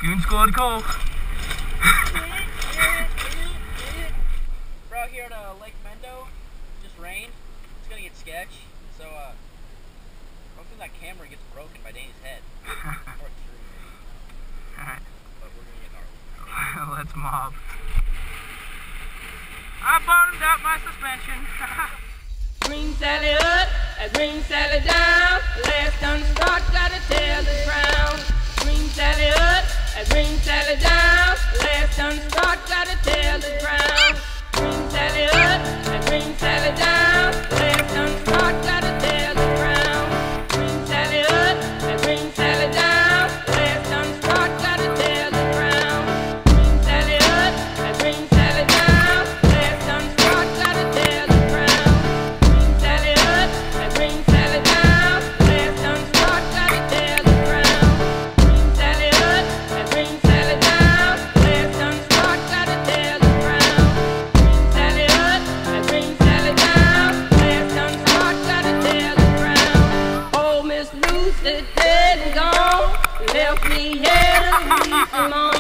Goon Squad call. We're out here at Lake Mendo. Just rained. It's gonna get sketch. So hopefully that camera gets broken by Danny's head. Or through. Alright. But we're gonna get gnarly. Let's mob. I bottomed out my suspension. Green Sally up, a green Sally down. Last unstruck, gotta tell the ground. Green Sally up, a green Sally down. Last unstruck, gotta tell the ground. Green Sally up, a green Sally down. Last unstruck, gotta tell the ground. Green Sally up, a green Sally down. Last unstruck, gotta tell the ground. Green Sally up, a green Sally down. Last unstruck, gotta tell the ground. Green Sally up, a green Sally down. Last unstruck, gotta tell the ground. Green Sally up, a green Sally down. Last unstruck, gotta tell the ground. Green Sally up, a green Sally down. Last unstruck, gotta tell the ground. Oh, Miss Lucy dead and gone, left me here to weep alone.